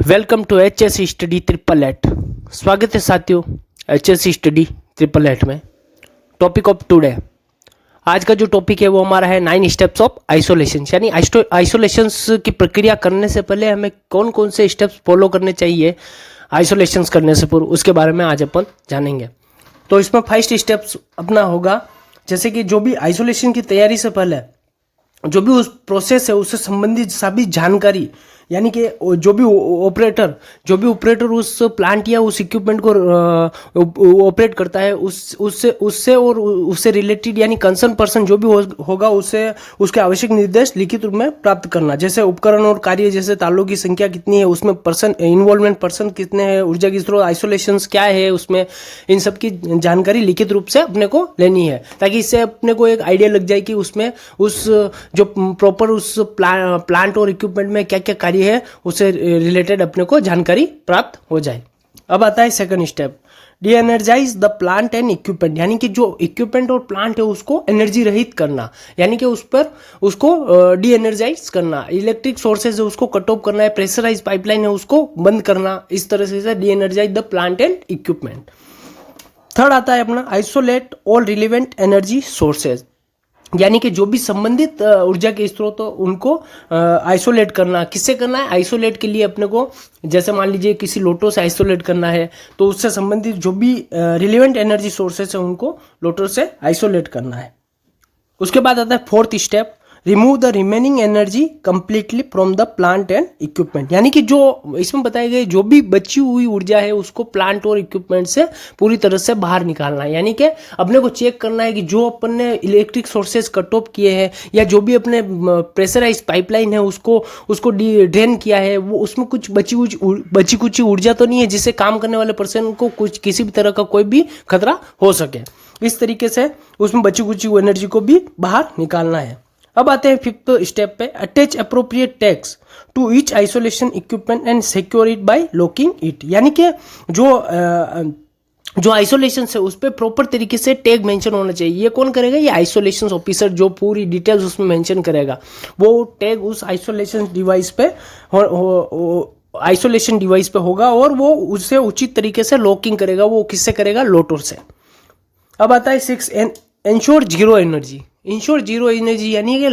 Welcome to H study 888। स्वागत है साथियों एच स्टडी 888 में। टॉपिक ऑफ टुडे, आज का जो टॉपिक है वो हमारा है 9 स्टेप्स ऑफ आइसोलेशन, यानी आइसोलेशंस की प्रक्रिया करने से पहले हमें कौन कौन से स्टेप्स फॉलो करने चाहिए आइसोलेशंस करने से पूर्व, उसके बारे में आज अपन जानेंगे। तो इसमें फर्स्ट स्टेप्स अपना होगा, जैसे कि जो भी आइसोलेशन की तैयारी से पहले जो भी उस प्रोसेस है उससे संबंधित सभी जानकारी, यानी कि जो भी ऑपरेटर उस प्लांट या उस इक्विपमेंट को ऑपरेट करता है उससे रिलेटेड यानी कंसर्न पर्सन जो भी होगा उससे उसके आवश्यक निर्देश लिखित रूप में प्राप्त करना, जैसे उपकरण और कार्य, जैसे तालों की संख्या कितनी है, उसमें इन्वॉल्वमेंट पर्सन कितने हैं, ऊर्जा की स्रोत, आइसोलेशन क्या है उसमें, इन सब की जानकारी लिखित रूप से अपने को लेनी है, ताकि इससे अपने को एक आइडिया लग जाए कि उसमें उस जो प्रॉपर उस प्लांट और इक्विपमेंट में क्या क्या कार्य है उससे रिलेटेड अपने को जानकारी प्राप्त हो जाए। अब आता है second step, deenergise the plant and equipment, यानी कि जो इक्विपमेंट और प्लांट है उसको एनर्जी रहित करना, यानी कि उसको डी एनर्जाइज करना, इलेक्ट्रिक सोर्सेज है उसको कट ऑफ करना है, प्रेशराइज पाइपलाइन है उसको बंद करना, इस तरह से deenergise the plant and equipment. Third आता है अपना isolate all relevant energy sources, यानी कि जो भी संबंधित ऊर्जा के स्रोत हो उनको आइसोलेट करना। किससे करना है? आइसोलेट के लिए अपने को, जैसे मान लीजिए किसी लोटो से आइसोलेट करना है तो उससे संबंधित जो भी रिलेवेंट एनर्जी सोर्सेस है उनको लोटो से आइसोलेट करना है। उसके बाद आता है fourth step, remove the remaining energy completely from the plant and equipment, यानी कि जो इसमें बताए गए जो भी बची हुई ऊर्जा है उसको प्लांट और इक्विपमेंट से पूरी तरह से बाहर निकालना है, यानी कि अपने को चेक करना है कि जो अपन ने इलेक्ट्रिक सोर्सेज कट ऑफ किए हैं या जो भी अपने प्रेशराइज पाइपलाइन है उसको ड्रेन किया है, वो उसमें कुछ बची कुछ ऊर्जा तो नहीं है जिससे काम करने वाले पर्सन को कुछ किसी भी तरह का कोई भी खतरा हो सके। इस तरीके से उसमें बची कुछ एनर्जी को भी बाहर निकालना है। अब आते हैं फिफ्थ स्टेप पे, attach appropriate tags to each isolation equipment and secure it by locking it, यानी कि जो आइसोलेशन है उस पर प्रॉपर तरीके से टैग मेंशन होना चाहिए। ये कौन करेगा? ये आइसोलेशन ऑफिसर, जो पूरी डिटेल्स उसमें मेंशन करेगा, वो टैग उस आइसोलेशन डिवाइस पे होगा और वो उससे उचित तरीके से लॉकिंग करेगा। वो किससे करेगा? लोटोर से। अब आता है 6, ensure zero energy. Ensure zero energy यानी कि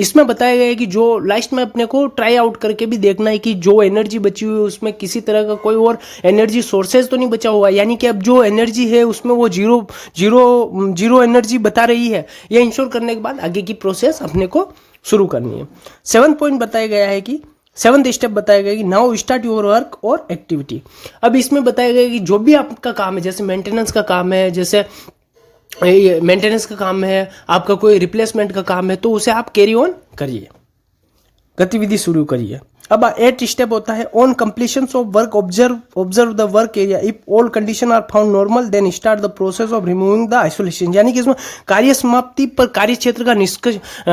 इसमें बताया गया है कि जो लास्ट में अपने को ट्राई आउट करके भी देखना है कि जो एनर्जी बची हुई है उसमें किसी तरह का कोई और एनर्जी सोर्सेज तो नहीं बचा हुआ, यानी कि अब जो एनर्जी है उसमें वो जीरो एनर्जी बता रही है। ये इंश्योर करने के बाद आगे की प्रोसेस अपने को शुरू करनी है। 7th पॉइंट बताया गया है कि 7th स्टेप बताया गया कि नाउ स्टार्ट योर वर्क और एक्टिविटी। अब इसमें बताया गया कि जो भी आपका काम है, जैसे मेंटेनेंस का काम है, जैसे मेंटेनेंस का काम है, आपका कोई रिप्लेसमेंट का काम है, तो उसे आप कैरी ऑन करिए, गतिविधि शुरू करिए। अब 8th स्टेप होता है on completion of work observe the work area, if all condition are found normal then start the process of removing the isolation, यानी कि इसमें कार्य समाप्ति पर कार्य क्षेत्र का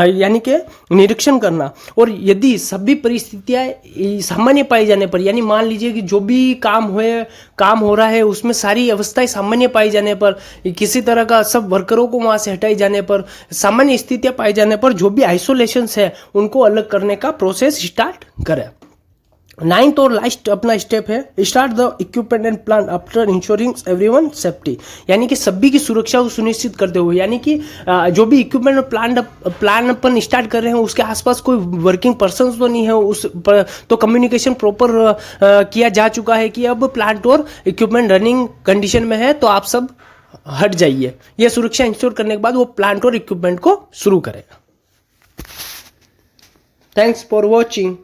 यानी कि निरीक्षण करना, और यदि सभी परिस्थितियां सामान्य पाई जाने पर, यानी मान लीजिए कि जो भी काम हो रहा है उसमें सारी अवस्थाएं सामान्य पाई जाने पर, किसी तरह का सब वर्करों को वहां से हटाई जाने पर, सामान्य स्थितियां पाई जाने पर जो भी आइसोलेशन है उनको अलग करने का प्रोसेस स्टार्ट करें। 9th और लास्ट अपना स्टेप है start the equipment and plant after ensuring everyone safety, यानी कि सभी की सुरक्षा को सुनिश्चित करते हुए, यानी कि जो भी इक्विपमेंट और प्लान अपन स्टार्ट कर रहे हैं उसके आसपास कोई वर्किंग पर्सन तो नहीं है, तो कम्युनिकेशन प्रॉपर किया जा चुका है कि अब प्लांट और इक्विपमेंट रनिंग कंडीशन में है तो आप सब हट जाइए। यह सुरक्षा इंश्योर करने के बाद वो प्लांट और इक्विपमेंट को शुरू करेगा। Thanks for watching.